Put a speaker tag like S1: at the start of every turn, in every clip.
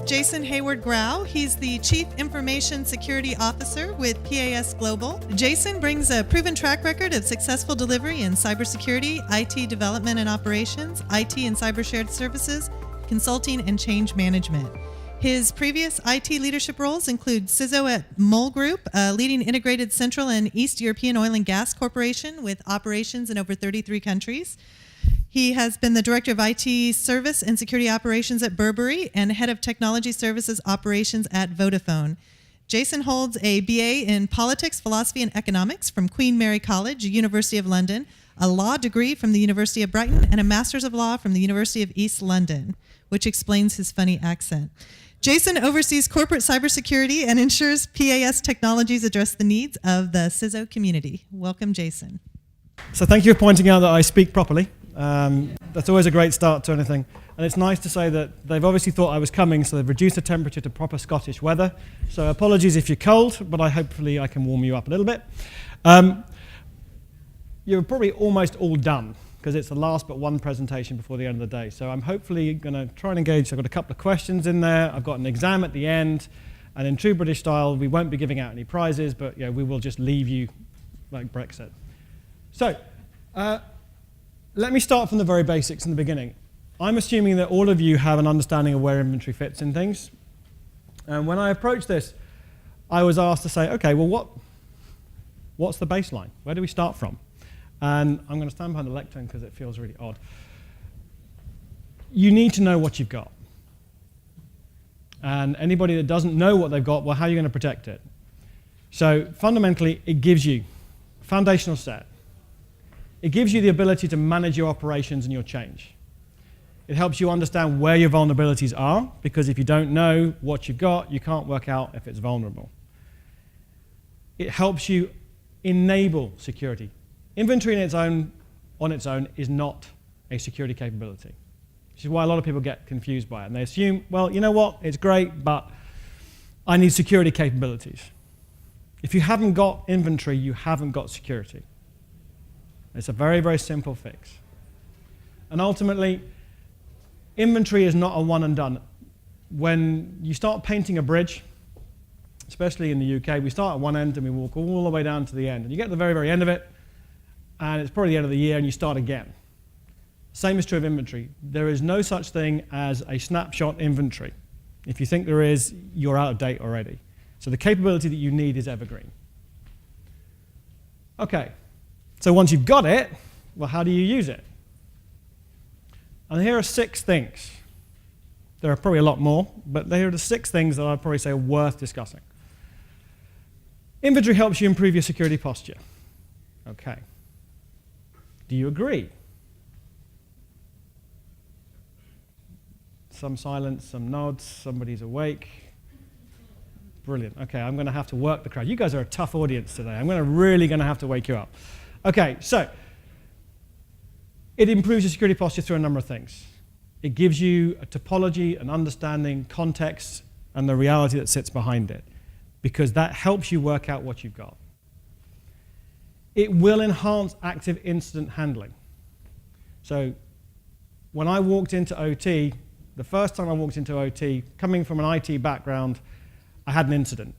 S1: Jason Haward-Grau. He's the Chief Information Security Officer with PAS Global. Jason brings a proven track record of successful delivery in cybersecurity, IT development and operations, IT and cyber shared services, consulting, and change management. His previous IT leadership roles include CISO at Mole Group, a leading integrated Central and East European oil and gas corporation with operations in over 33 countries. He has been the Director of IT Service and Security Operations at Burberry and Head of Technology Services Operations at Vodafone. Jason holds a BA in Politics, Philosophy, and Economics from Queen Mary College, University of London, a law degree from the University of Brighton, and a Master's of Law from the University of East London, which explains his funny accent. Jason oversees corporate cybersecurity and ensures PAS technologies address the needs of the CISO community. Welcome, Jason.
S2: So thank you for pointing out that I speak properly. That's always a great start to anything. And it's nice to say that they've obviously thought I was coming, so they've reduced the temperature to proper Scottish weather. So apologies if you're cold, but hopefully I can warm you up a little bit. You're probably almost all done, because it's the last but one presentation before the end of the day. So I'm hopefully going to try and engage. I've got a couple of questions in there. I've got an exam at the end. And in true British style, we won't be giving out any prizes, but we will just leave you like Brexit. So let me start from the very basics in the beginning. I'm assuming that all of you have an understanding of where inventory fits in things. And when I approached this, I was asked to say, okay, well, what's the baseline? Where do we start from? And I'm going to stand behind the lectern because it feels really odd. You need to know what you've got. And anybody that doesn't know what they've got, well, how are you going to protect it? So fundamentally, it gives you a foundational set. It gives you the ability to manage your operations and your change. It helps you understand where your vulnerabilities are, because if you don't know what you've got, you can't work out if it's vulnerable. It helps you enable security. Inventory on its own is not a security capability, which is why a lot of people get confused by it. And they assume, well, you know what, it's great, but I need security capabilities. If you haven't got inventory, you haven't got security. It's a very, very simple fix. And ultimately, inventory is not a one and done. When you start painting a bridge, especially in the UK, we start at one end and we walk all the way down to the end. And you get to the very, very end of it, and it's probably the end of the year, and you start again. Same is true of inventory. There is no such thing as a snapshot inventory. If you think there is, you're out of date already. So the capability that you need is evergreen. Okay, so once you've got it, well, how do you use it? And here are 6 things. There are probably a lot more, but here are the 6 things that I'd probably say are worth discussing. Inventory helps you improve your security posture. Okay. Do you agree? Some silence, some nods, somebody's awake. Brilliant. Okay, I'm going to have to work the crowd. You guys are a tough audience today. I'm really going to have to wake you up. Okay, so it improves your security posture through a number of things. It gives you a topology, an understanding, context, and the reality that sits behind it, because that helps you work out what you've got. It will enhance active incident handling. So when I walked into OT, the first time I walked into OT, coming from an IT background, I had an incident.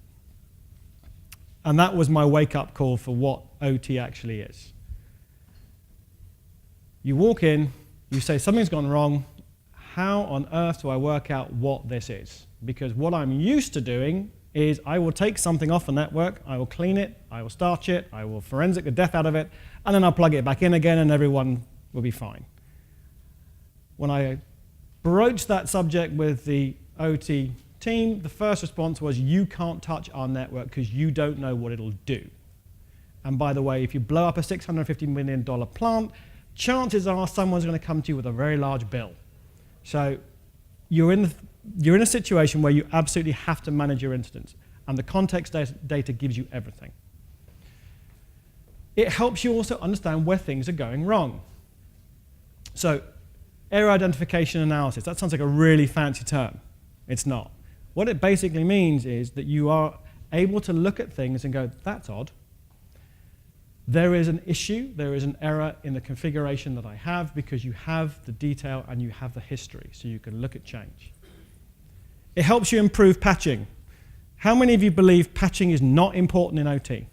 S2: And that was my wake-up call for what OT actually is. You walk in, you say, something's gone wrong. How on earth do I work out what this is? Because what I'm used to doing is I will take something off the network, I will clean it, I will starch it, I will forensic the death out of it, and then I'll plug it back in again and everyone will be fine. When I broached that subject with the OT team, the first response was, you can't touch our network because you don't know what it'll do. And by the way, if you blow up a $650 million plant, chances are someone's going to come to you with a very large bill. So you're in a situation where you absolutely have to manage your incidents, and the context data gives you everything. It helps you also understand where things are going wrong. So error identification analysis, that sounds like a really fancy term. It's not. What it basically means is that you are able to look at things and go, that's odd. There is an issue, there is an error in the configuration that I have, because you have the detail and you have the history, so you can look at change. It helps you improve patching. How many of you believe patching is not important in OT?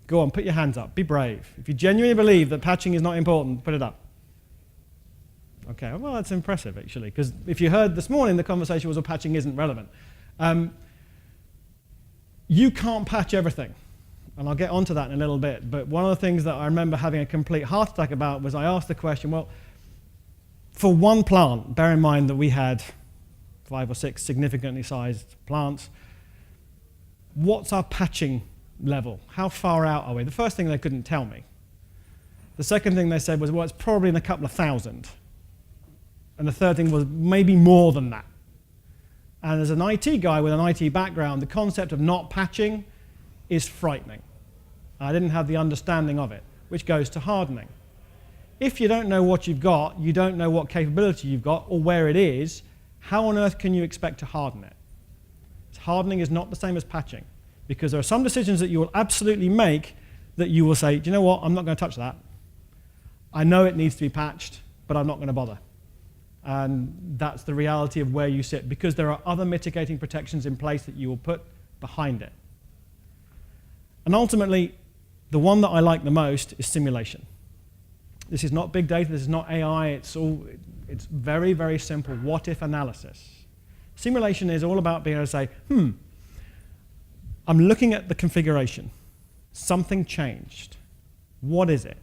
S2: Go on, put your hands up. Be brave. If you genuinely believe that patching is not important, put it up. Okay, well, that's impressive, actually, because if you heard this morning, the conversation was, well, patching isn't relevant. You can't patch everything, and I'll get onto that in a little bit, but one of the things that I remember having a complete heart attack about was I asked the question, well, for one plant, bear in mind that we had 5 or 6 significantly sized plants, what's our patching level? How far out are we? The first thing they couldn't tell me. The second thing they said was, well, it's probably in a couple of thousand. And the third thing was maybe more than that. And as an IT guy with an IT background, the concept of not patching is frightening. I didn't have the understanding of it, which goes to hardening. If you don't know what you've got, you don't know what capability you've got or where it is, how on earth can you expect to harden it? Hardening is not the same as patching, because there are some decisions that you will absolutely make that you will say, do you know what, I'm not going to touch that. I know it needs to be patched, but I'm not going to bother. And that's the reality of where you sit, because there are other mitigating protections in place that you will put behind it. And ultimately, the one that I like the most is simulation. This is not big data, this is not AI, it's very, very simple what-if analysis. Simulation is all about being able to say, I'm looking at the configuration. Something changed. What is it?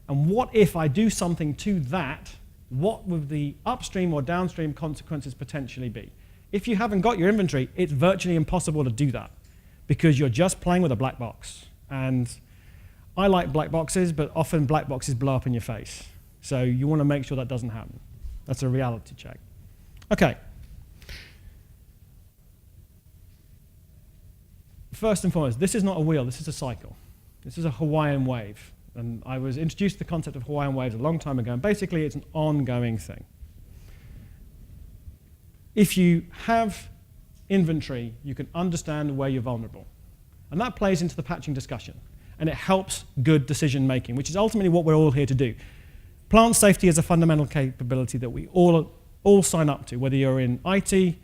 S2: And what if I do something to that? What would the upstream or downstream consequences potentially be? If you haven't got your inventory, it's virtually impossible to do that because you're just playing with a black box. And I like black boxes, but often black boxes blow up in your face. So you want to make sure that doesn't happen. That's a reality check. Okay. First and foremost, this is not a wheel, this is a cycle. This is a Hawaiian wave. And I was introduced to the concept of Hawaiian waves a long time ago, and basically it's an ongoing thing. If you have inventory, you can understand where you're vulnerable. And that plays into the patching discussion. And it helps good decision making, which is ultimately what we're all here to do. Plant safety is a fundamental capability that we all sign up to, whether you're in IT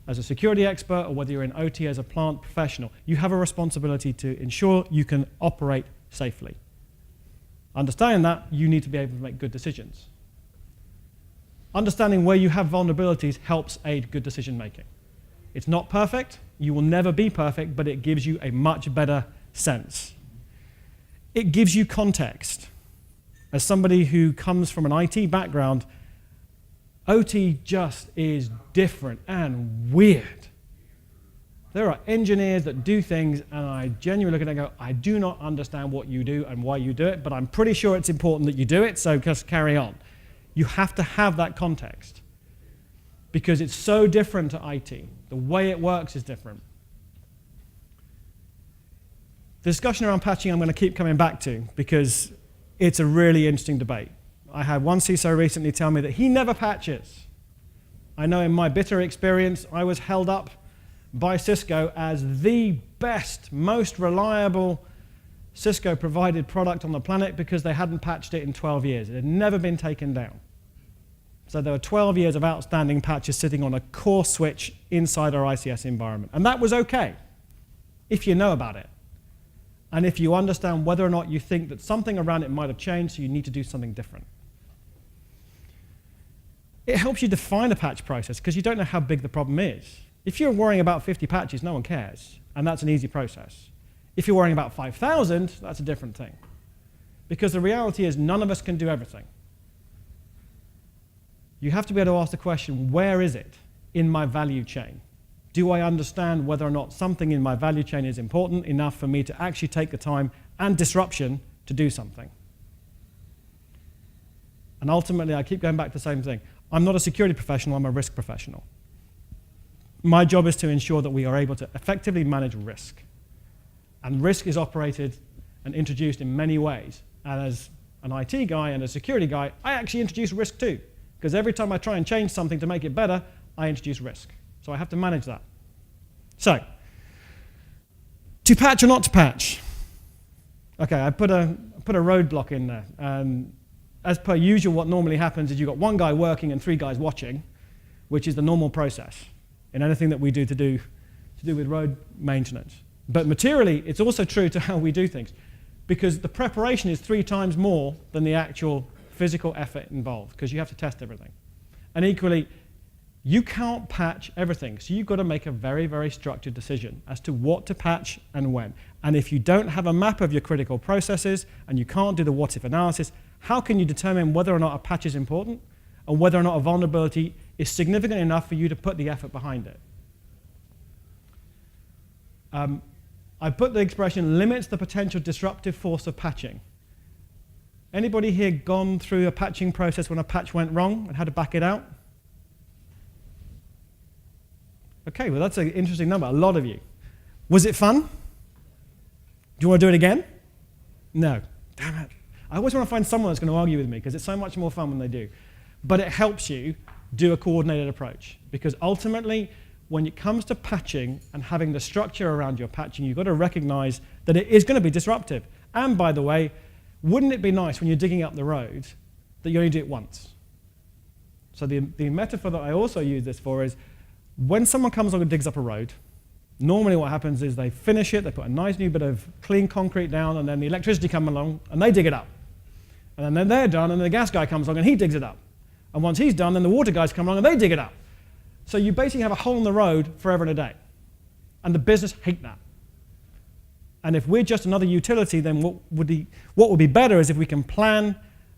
S2: as a security expert or whether you're in OT as a plant professional. You have a responsibility to ensure you can operate safely. Understanding that, you need to be able to make good decisions. Understanding where you have vulnerabilities helps aid good decision making. It's not perfect, you will never be perfect, but it gives you a much better sense. It gives you context. As somebody who comes from an IT background, OT just is different and weird. There are engineers that do things, and I genuinely look at it and go, I do not understand what you do and why you do it, but I'm pretty sure it's important that you do it, so just carry on. You have to have that context because it's so different to IT. The way it works is different. The discussion around patching I'm going to keep coming back to because it's a really interesting debate. I had one CISO recently tell me that he never patches. I know in my bitter experience, I was held up by Cisco as the best, most reliable Cisco-provided product on the planet because they hadn't patched it in 12 years. It had never been taken down. So there were 12 years of outstanding patches sitting on a core switch inside our ICS environment. And that was okay, if you know about it. And if you understand whether or not you think that something around it might have changed, so you need to do something different. It helps you define a patch process because you don't know how big the problem is. If you're worrying about 50 patches, no one cares, and that's an easy process. If you're worrying about 5,000, that's a different thing. Because the reality is none of us can do everything. You have to be able to ask the question, where is it in my value chain? Do I understand whether or not something in my value chain is important enough for me to actually take the time and disruption to do something? And ultimately, I keep going back to the same thing. I'm not a security professional, I'm a risk professional. My job is to ensure that we are able to effectively manage risk. And risk is operated and introduced in many ways. And as an IT guy and a security guy, I actually introduce risk too. Because every time I try and change something to make it better, I introduce risk. So I have to manage that. So, to patch or not to patch? Okay, I put a roadblock in there. As per usual, what normally happens is you've got one guy working and 3 guys watching. which is the normal process in anything that we do to do with road maintenance. But materially, it's also true to how we do things, because the preparation is 3 times more than the actual physical effort involved, because you have to test everything. And equally, you can't patch everything, so you've got to make a very, very structured decision as to what to patch and when. And if you don't have a map of your critical processes and you can't do the what-if analysis, how can you determine whether or not a patch is important and whether or not a vulnerability is significant enough for you to put the effort behind it? I put the expression limits the potential disruptive force of patching. Anybody here gone through a patching process when a patch went wrong and had to back it out? Okay, well that's an interesting number, a lot of you. Was it fun? Do you want to do it again? No. Damn it. I always want to find someone that's going to argue with me because it's so much more fun when they do. But it helps you do a coordinated approach, because ultimately, when it comes to patching and having the structure around your patching, you've got to recognize that it is going to be disruptive. And by the way, wouldn't it be nice when you're digging up the road that you only do it once? So the metaphor that I also use this for is, when someone comes along and digs up a road, normally what happens is they finish it, they put a nice new bit of clean concrete down, and then the electricity comes along and they dig it up. And then they're done, and the gas guy comes along and he digs it up. And once he's done, then the water guys come along and they dig it up. So you basically have a hole in the road forever and a day. And the business hate that. And if we're just another utility, then what would be better is if we can plan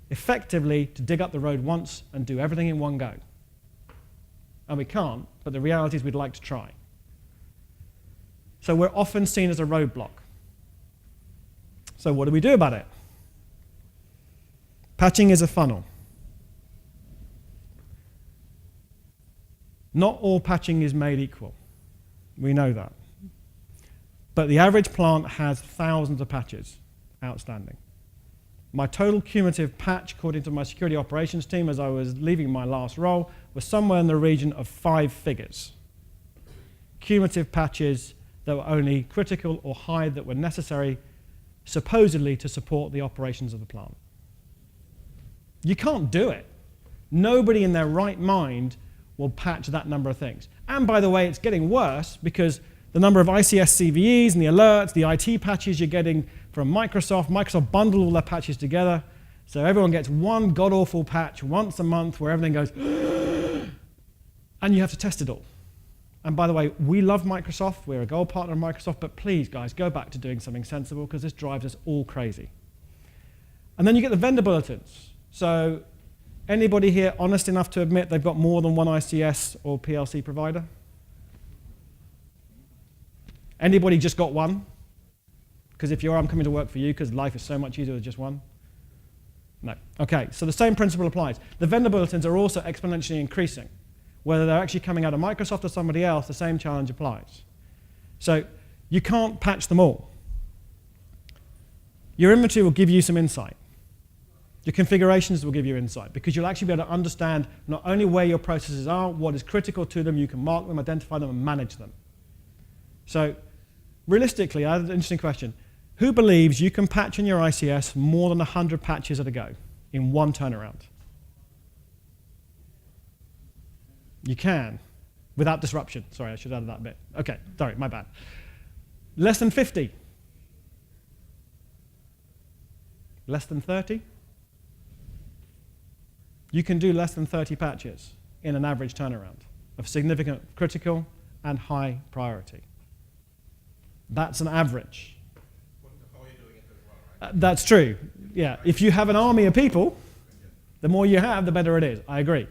S2: effectively to dig up the road once and do everything in one go. And we can't, but the reality is we'd like to try. So we're often seen as a roadblock. So what do we do about it? Patching is a funnel. Not all patching is made equal. We know that. But the average plant has thousands of patches outstanding. My total cumulative patch, according to my security operations team, as I was leaving my last role, was somewhere in the region of 5 figures. Cumulative patches that were only critical or high that were necessary, supposedly, to support the operations of the plant. You can't do it. Nobody in their right mind will patch that number of things. And by the way, it's getting worse because the number of ICS CVEs and the alerts, the IT patches you're getting from Microsoft bundle all their patches together, so everyone gets one god-awful patch once a month where everything goes, and you have to test it all. And by the way, we love Microsoft, we're a gold partner of Microsoft, but please, guys, go back to doing something sensible because this drives us all crazy. And then you get the vendor bulletins. So anybody here honest enough to admit they've got more than one ICS or PLC provider? Anybody just got one? Because if you're, I'm coming to work for you because life is so much easier with just one. No. Okay, so the same principle applies. The vendor bulletins are also exponentially increasing. Whether they're actually coming out of Microsoft or somebody else, the same challenge applies. So you can't patch them all. Your inventory will give you some insight. Your configurations will give you insight because you'll actually be able to understand not only where your processes are, what is critical to them, you can mark them, identify them, and manage them. So realistically, I have an interesting question. Who believes you can patch in your ICS more than 100 patches at a go in one turnaround? You can, without disruption. Sorry, I should add that bit. Okay, sorry, my bad. Less than 50? Less than 30? You can do less than 30 patches in an average turnaround of significant critical and high priority. That's an average.
S3: How are you doing it as well, right?
S2: That's true. Yeah, if you have an army of people, the more you have, the better it is. I agree.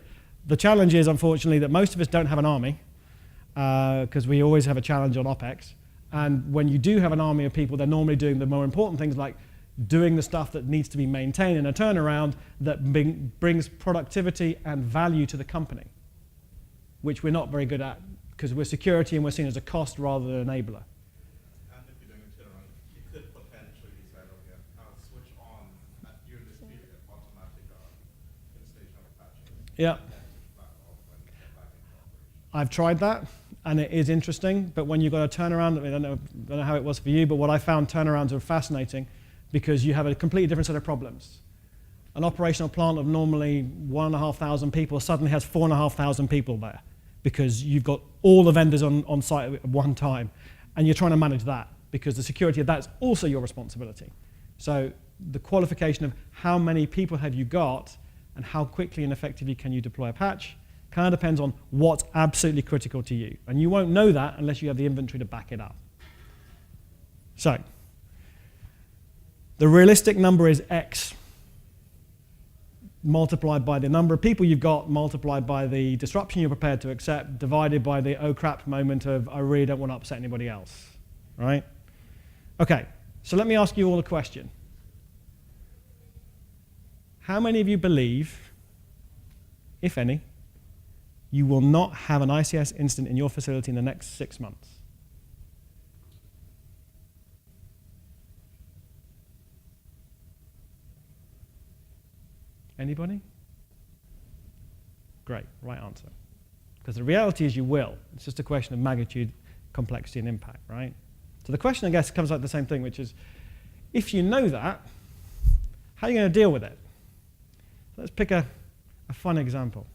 S2: The challenge is, unfortunately, that most of us don't have an army because we always have a challenge on OPEX. And when you do have an army of people, they're normally doing the more important things like doing the stuff that needs to be maintained in a turnaround that brings productivity and value to the company, which we're not very good at because we're security and we're seen as a cost rather than an enabler.
S3: And if you're doing a turnaround, you could potentially decide, okay, I'll switch on during this period automatic installation of patches.
S2: Yeah. I've tried that, and it is interesting, but when you've got a turnaround, I don't know how it was for you, but what I found turnarounds are fascinating because you have a completely different set of problems. An operational plant of normally 1,500 people suddenly has 4,500 people there. because you've got all the vendors on site at one time, and you're trying to manage that because the security of that's also your responsibility. So the qualification of how many people have you got and how quickly and effectively can you deploy a patch kind of depends on what's absolutely critical to you. And you won't know that unless you have the inventory to back it up. So the realistic number is X multiplied by the number of people you've got, multiplied by the disruption you're prepared to accept, divided by the oh crap moment of I really don't want to upset anybody else, right? Okay, so let me ask you all a question. How many of you believe, if any, you will not have an ICS incident in your facility in the next 6 months? Anybody? Great, right answer. Because the reality is you will. It's just a question of magnitude, complexity, and impact, right? So the question, I guess, comes out the same thing, which is, if you know that, how are you going to deal with it? Let's pick a fun example.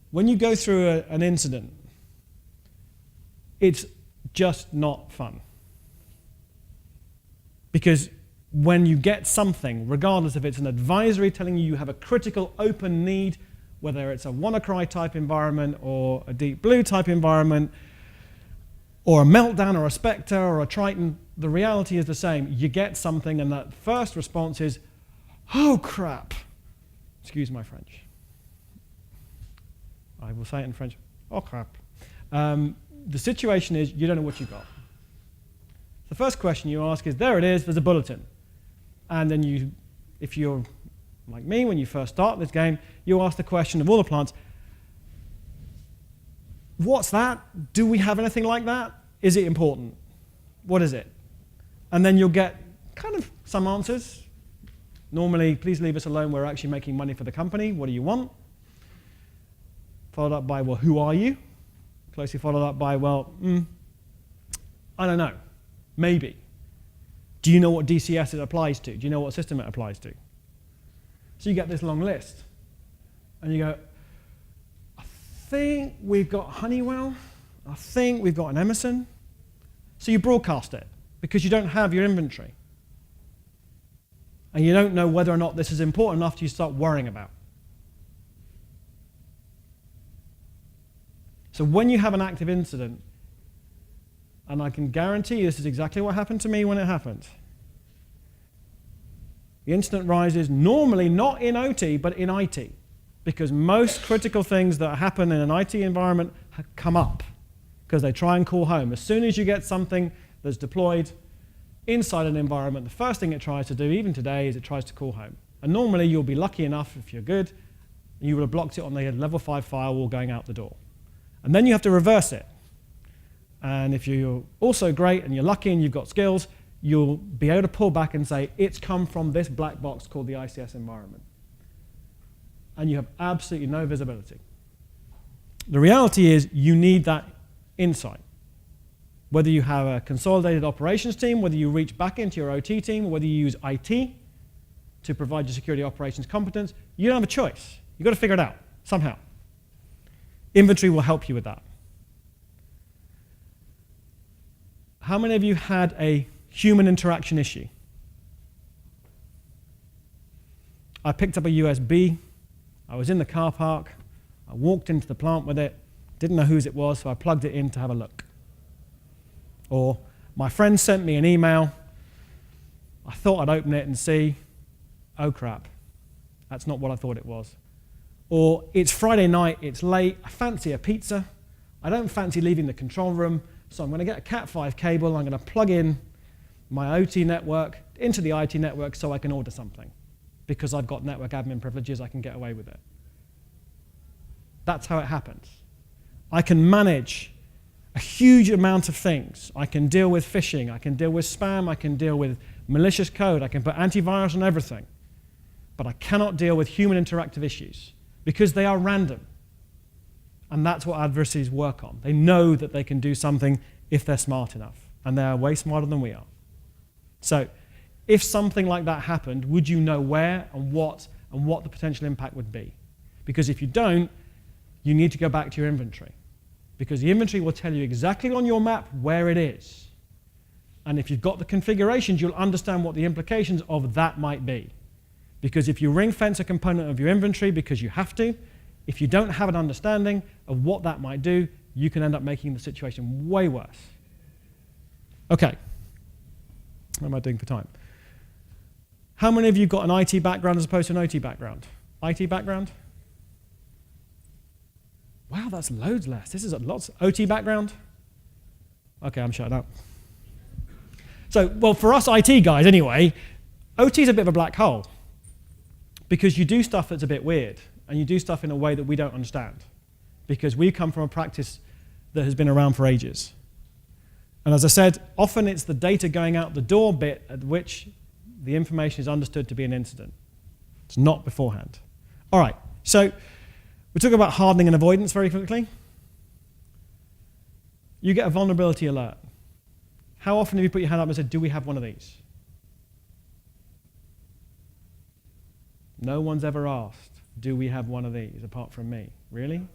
S2: When you go through an incident, it's just not fun. Because when you get something, regardless if it's an advisory telling you you have a critical open need, whether it's a WannaCry type environment or a Deep Blue type environment, or a Meltdown or a Spectre or a Triton, the reality is the same. You get something and that first response is, oh crap. Excuse my French. I will say it in French, oh crap. The situation is you don't know what you've got. The first question you ask is, there it is, there's a bulletin. And then you, if you're like me, when you first start this game, you ask the question of all the plants, what's that? Do we have anything like that? Is it important? What is it? And then you'll get kind of some answers. Normally, please leave us alone, we're actually making money for the company. What do you want? Followed up by, well, who are you? Closely followed up by, well, I don't know, maybe. Do you know what DCS it applies to? Do you know what system it applies to? So you get this long list. And you go, I think we've got Honeywell. I think we've got an Emerson. So you broadcast it because you don't have your inventory. And you don't know whether or not this is important enough to you start worrying about. So when you have an active incident, and I can guarantee you this is exactly what happened to me when it happened. The incident rises normally not in OT, but in IT, because most critical things that happen in an IT environment come up because they try and call home. As soon as you get something that's deployed inside an environment, the first thing it tries to do, even today, is it tries to call home. And normally you'll be lucky enough, if you're good, you will have blocked it on the level 5 firewall going out the door. And then you have to reverse it. And if you're also great and you're lucky and you've got skills, you'll be able to pull back and say, it's come from this black box called the ICS environment. And you have absolutely no visibility. The reality is you need that insight. Whether you have a consolidated operations team, whether you reach back into your OT team, whether you use IT to provide your security operations competence, you don't have a choice. You've got to figure it out somehow. Infantry will help you with that. How many of you had a human interaction issue? I picked up a USB. I was in the car park. I walked into the plant with it. Didn't know whose it was, so I plugged it in to have a look. Or my friend sent me an email. I thought I'd open it and see, oh crap, that's not what I thought it was. Or it's Friday night, it's late, I fancy a pizza. I don't fancy leaving the control room, so I'm going to get a Cat5 cable, I'm going to plug in my OT network into the IT network so I can order something. Because I've got network admin privileges, I can get away with it. That's how it happens. I can manage a huge amount of things. I can deal with phishing, I can deal with spam, I can deal with malicious code, I can put antivirus on everything. But I cannot deal with human interactive issues because they are random. And that's what adversaries work on. They know that they can do something if they're smart enough. And they are way smarter than we are. So if something like that happened, would you know where and what the potential impact would be? Because if you don't, you need to go back to your inventory, because the inventory will tell you exactly on your map where it is. And if you've got the configurations, you'll understand what the implications of that might be. Because if you ring fence a component of your inventory because you have to, if you don't have an understanding of what that might do, you can end up making the situation way worse. Okay. What am I doing for time? How many of you got an IT background as opposed to an OT background? IT background? Wow, that's loads less. This is lots. OT background? Okay, I'm shutting up. So, well, for us IT guys anyway, OT is a bit of a black hole because you do stuff that's a bit weird and you do stuff in a way that we don't understand because we come from a practice that has been around for ages. And as I said, often it's the data going out the door bit at which the information is understood to be an incident. It's not beforehand. All right, so we're talking about hardening and avoidance very quickly. You get a vulnerability alert. How often have you put your hand up and said, do we have one of these? No one's ever asked, do we have one of these, apart from me? Really?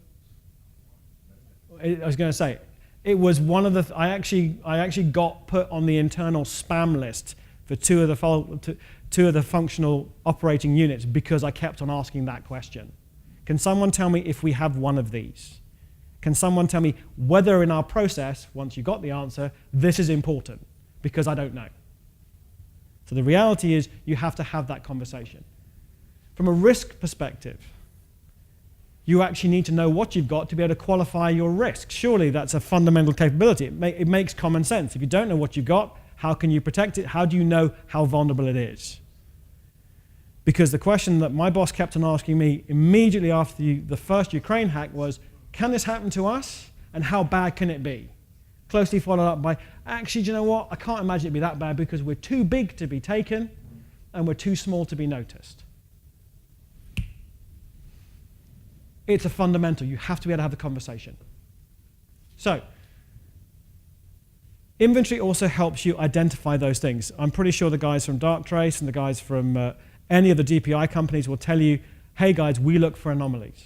S2: I was going to say, it was one of the, I actually got put on the internal spam list for two of the functional operating units because I kept on asking that question. Can someone tell me if we have one of these? Can someone tell me whether in our process, once you got the answer, this is important? Because I don't know. So the reality is you have to have that conversation. From a risk perspective, you actually need to know what you've got to be able to qualify your risk. Surely that's a fundamental capability. It makes common sense. If you don't know what you've got, how can you protect it? How do you know how vulnerable it is? Because the question that my boss kept on asking me immediately after the first Ukraine hack was, can this happen to us? And how bad can it be? Closely followed up by, actually, do you know what? I can't imagine it'd be that bad because we're too big to be taken and we're too small to be noticed. It's a fundamental. You have to be able to have the conversation. So, inventory also helps you identify those things. I'm pretty sure the guys from Darktrace and the guys from any of the DPI companies will tell you, hey guys, we look for anomalies.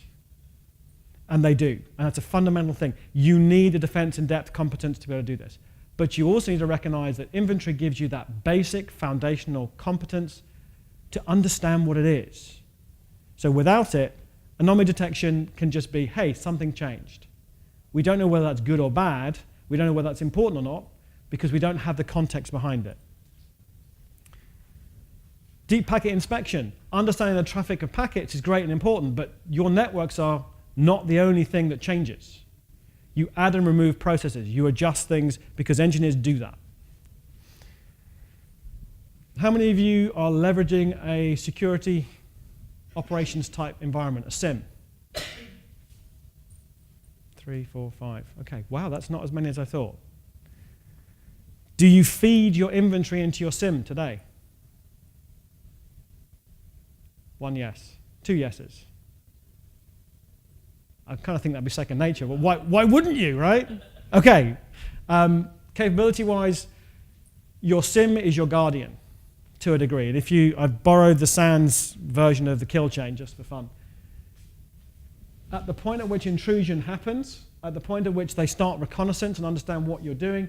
S2: And they do. And that's a fundamental thing. You need a defense in-depth competence to be able to do this. But you also need to recognize that inventory gives you that basic foundational competence to understand what it is. So without it, anomaly detection can just be, hey, something changed. We don't know whether that's good or bad. We don't know whether that's important or not because we don't have the context behind it. Deep packet inspection. Understanding the traffic of packets is great and important, but your networks are not the only thing that changes. You add and remove processes. You adjust things because engineers do that. How many of you are leveraging a security operations type environment, a SIM? 3, 4, 5. Okay, wow, that's not as many as I thought. Do you feed your inventory into your SIM today? 1 yes, 2 yeses. I kind of think that'd be second nature, but why wouldn't you, right? Okay, capability-wise, your SIM is your guardian to a degree. And I've borrowed the SANS version of the kill chain just for fun. At the point at which intrusion happens, at the point at which they start reconnaissance and understand what you're doing,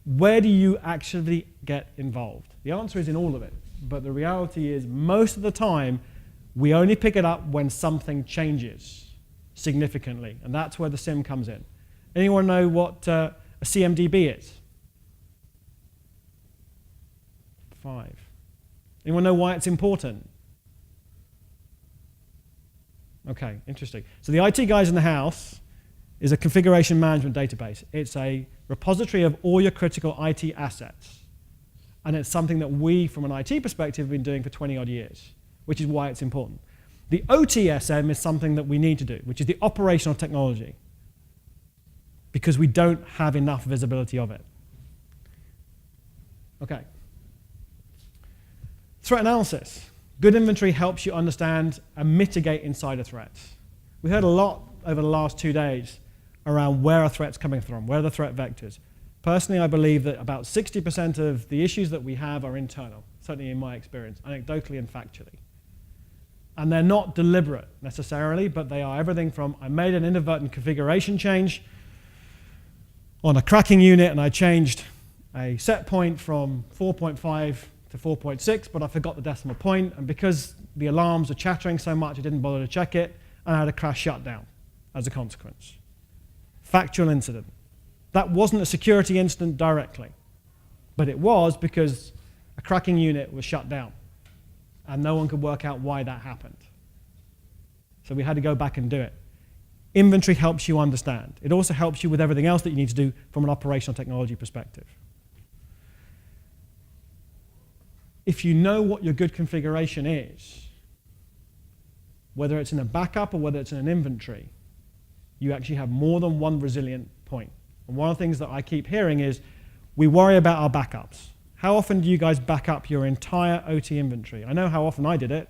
S2: where do you actually get involved? The answer is in all of it. But the reality is most of the time, we only pick it up when something changes significantly. And that's where the SIM comes in. Anyone know what a CMDB is? 5. Anyone know why it's important? Okay, interesting. So the IT guys in the house is a configuration management database. It's a repository of all your critical IT assets. And it's something that we, from an IT perspective, have been doing for 20-odd years, which is why it's important. The OTSM is something that we need to do, which is the operational technology, because we don't have enough visibility of it. Okay. Threat analysis. Good inventory helps you understand and mitigate insider threats. We heard a lot over the last 2 days around where are threats coming from, where are the threat vectors. Personally, I believe that about 60% of the issues that we have are internal, certainly in my experience, anecdotally and factually. And they're not deliberate necessarily, but they are everything from I made an inadvertent configuration change on a cracking unit, and I changed a set point from 4.5 to 4.6, but I forgot the decimal point, and because the alarms are chattering so much, I didn't bother to check it, and I had a crash shutdown as a consequence. Factual incident. That wasn't a security incident directly, but it was because a cracking unit was shut down, and no one could work out why that happened. So we had to go back and do it. Inventory helps you understand. It also helps you with everything else that you need to do from an operational technology perspective. If you know what your good configuration is, whether it's in a backup or whether it's in an inventory, you actually have more than one resilient point. And one of the things that I keep hearing is we worry about our backups. How often do you guys back up your entire OT inventory? I know how often I did it,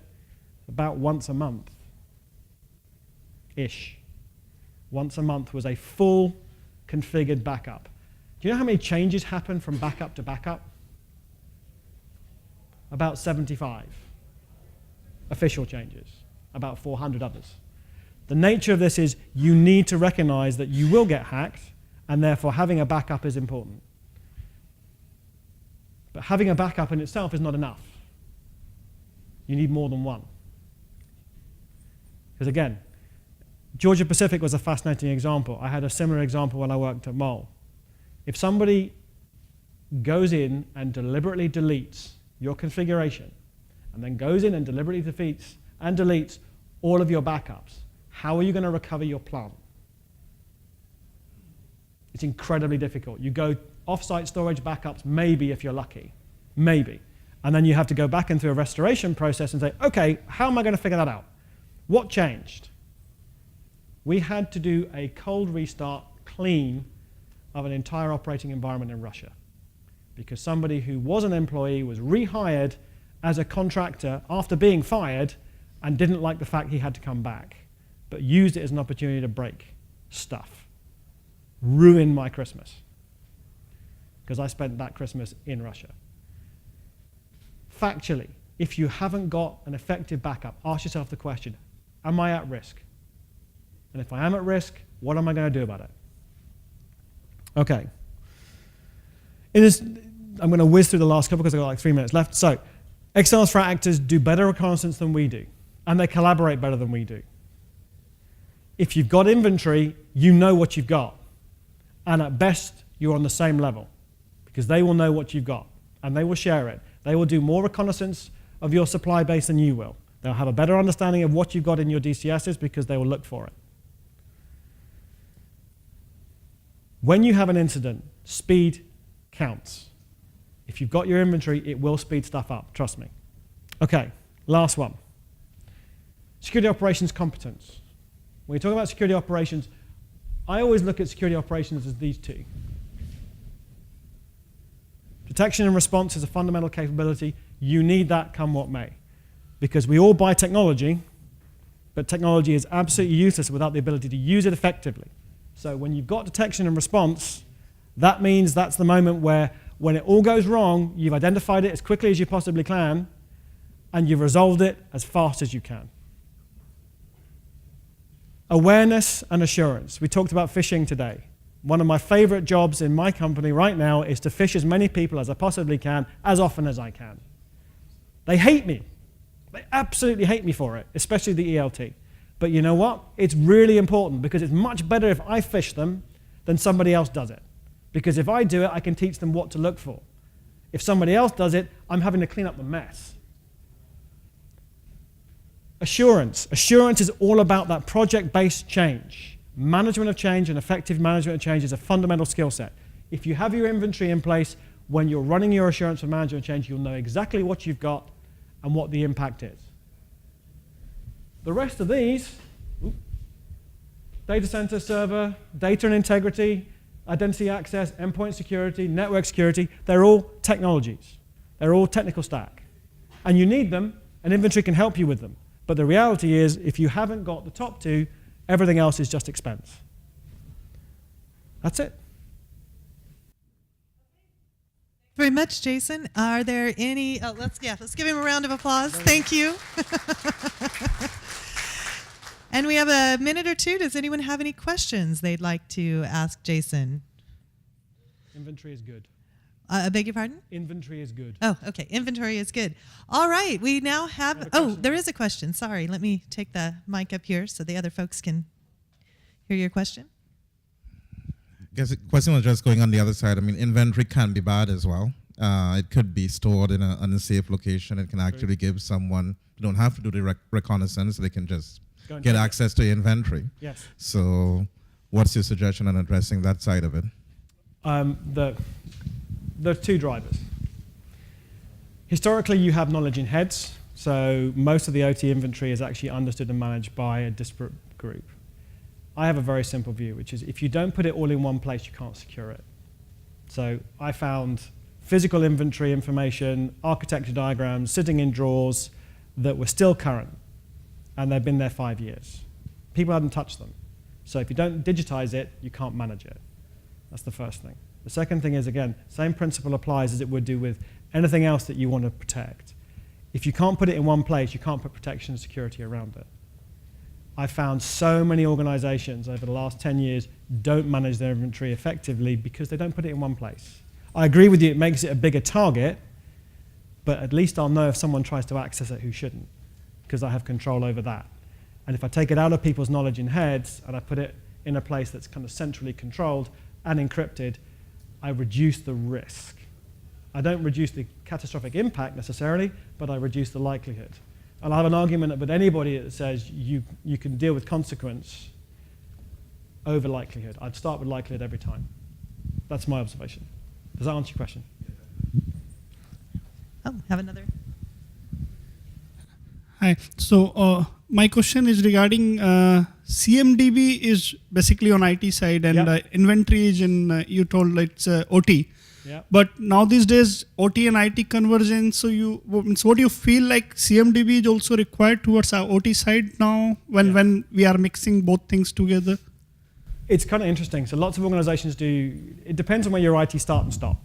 S2: about once a month-ish. Once a month was a full configured backup. Do you know how many changes happen from backup to backup? About 75 official changes, about 400 others. The nature of this is you need to recognize that you will get hacked, and therefore having a backup is important. But having a backup in itself is not enough. You need more than one. Because again, Georgia Pacific was a fascinating example. I had a similar example when I worked at Mole. If somebody goes in and deliberately deletes your configuration, and then goes in and deliberately deletes all of your backups, how are you going to recover your plant? It's incredibly difficult. You go off-site storage backups, maybe if you're lucky, maybe. And then you have to go back into a restoration process and say, okay, how am I going to figure that out? What changed? We had to do a cold restart, clean, of an entire operating environment in Russia, because somebody who was an employee was rehired as a contractor after being fired and didn't like the fact he had to come back, but used it as an opportunity to break stuff. Ruined my Christmas, because I spent that Christmas in Russia. Factually, if you haven't got an effective backup, ask yourself the question, am I at risk? And if I am at risk, what am I going to do about it? Okay. I'm going to whiz through the last couple because I've got like 3 minutes left. So, external threat actors do better reconnaissance than we do, and they collaborate better than we do. If you've got inventory, you know what you've got. And at best, you're on the same level, because they will know what you've got, and they will share it. They will do more reconnaissance of your supply base than you will. They'll have a better understanding of what you've got in your DCSs because they will look for it. When you have an incident, speed counts. If you've got your inventory, it will speed stuff up, trust me. Okay, last one. Security operations competence. When you talk about security operations, I always look at security operations as these two. Detection and response is a fundamental capability. You need that come what may. Because we all buy technology, but technology is absolutely useless without the ability to use it effectively. So when you've got detection and response, that means that's the moment where when it all goes wrong, you've identified it as quickly as you possibly can, and you've resolved it as fast as you can. Awareness and assurance. We talked about phishing today. One of my favorite jobs in my company right now is to phish as many people as I possibly can, as often as I can. They hate me. They absolutely hate me for it, especially the ELT. But you know what? It's really important, because it's much better if I phish them than somebody else does it. Because if I do it, I can teach them what to look for. If somebody else does it, I'm having to clean up the mess. Assurance. Assurance is all about that project-based change. Management of change and effective management of change is a fundamental skill set. If you have your inventory in place, when you're running your assurance for management of change, you'll know exactly what you've got and what the impact is. The rest of these, data center, server, data and integrity, identity access, endpoint security, network security, they're all technologies. They're all technical stack. And you need them, and inventory can help you with them. But the reality is, if you haven't got the top two, everything else is just expense. That's it.
S1: Very much, Jason. Are there any? Let's give him a round of applause. Thank you. And we have a minute or two. Does anyone have any questions they'd like to ask Jason?
S2: Inventory is good.
S1: I beg your pardon?
S2: Inventory is good.
S1: Oh, okay. Inventory is good. All right. We now have. Oh, there is a question. Sorry. Let me take the mic up here so the other folks can hear your question.
S3: I guess the question was just going on the other side. I mean, inventory can be bad as well. It could be stored in an unsafe location. It can actually give someone, you don't have to do the reconnaissance, they can just get access to inventory.
S2: Yes.
S3: So what's your suggestion on addressing that side of it?
S2: There are two drivers. Historically, you have knowledge in heads, so most of the OT inventory is actually understood and managed by a disparate group. I have a very simple view, which is if you don't put it all in one place, you can't secure it. So I found physical inventory information, architecture diagrams sitting in drawers that were still current, and they've been there 5 years. People hadn't touched them. So if you don't digitize it, you can't manage it. That's the first thing. The second thing is, again, same principle applies as it would do with anything else that you want to protect. If you can't put it in one place, you can't put protection and security around it. I found so many organizations over the last 10 years don't manage their inventory effectively because they don't put it in one place. I agree with you, it makes it a bigger target, but at least I'll know if someone tries to access it who shouldn't, because I have control over that. And if I take it out of people's knowledge in heads and I put it in a place that's kind of centrally controlled and encrypted, I reduce the risk. I don't reduce the catastrophic impact necessarily, but I reduce the likelihood. And I have an argument with anybody that says you can deal with consequence over likelihood. I'd start with likelihood every time. That's my observation. Does that answer your question?
S1: Oh, have another.
S4: Hi. So my question is regarding CMDB is basically on IT side, and inventory is in, you told it's OT.
S2: Yeah.
S4: But now these days, OT and IT convergence, so what do you feel like CMDB is also required towards our OT side now when we are mixing both things together?
S2: It's kind of interesting. So lots of organizations do, it depends on where your IT start and stop.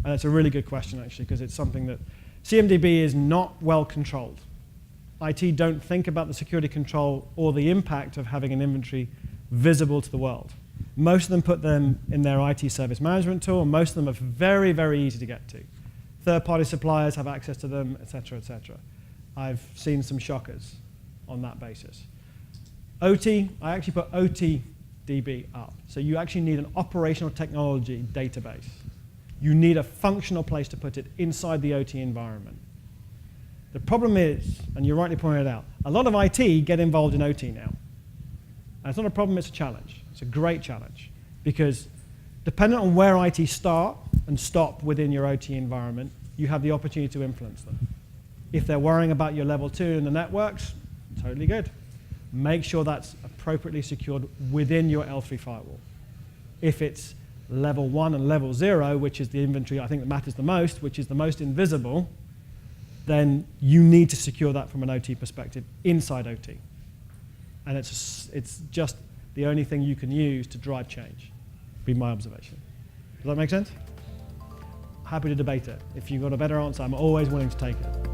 S2: And it's a really good question, actually, because it's something that CMDB is not well controlled. IT don't think about the security control or the impact of having an inventory visible to the world. Most of them put them in their IT service management tool, and most of them are very, very easy to get to. Third-party suppliers have access to them, et cetera, et cetera. I've seen some shockers on that basis. OT, I actually put OTDB up. So you actually need an operational technology database. You need a functional place to put it inside the OT environment. The problem is, and you rightly pointed out, a lot of IT get involved in OT now. And it's not a problem, it's a challenge. It's a great challenge. Because depending on where IT start and stop within your OT environment, you have the opportunity to influence them. If they're worrying about your level 2 in the networks, totally good. Make sure that's appropriately secured within your L3 firewall. If it's level 1 and level 0, which is the inventory I think that matters the most, which is the most invisible, then you need to secure that from an OT perspective inside OT. And it's just the only thing you can use to drive change, be my observation. Does that make sense? Happy to debate it. If you've got a better answer, I'm always willing to take it.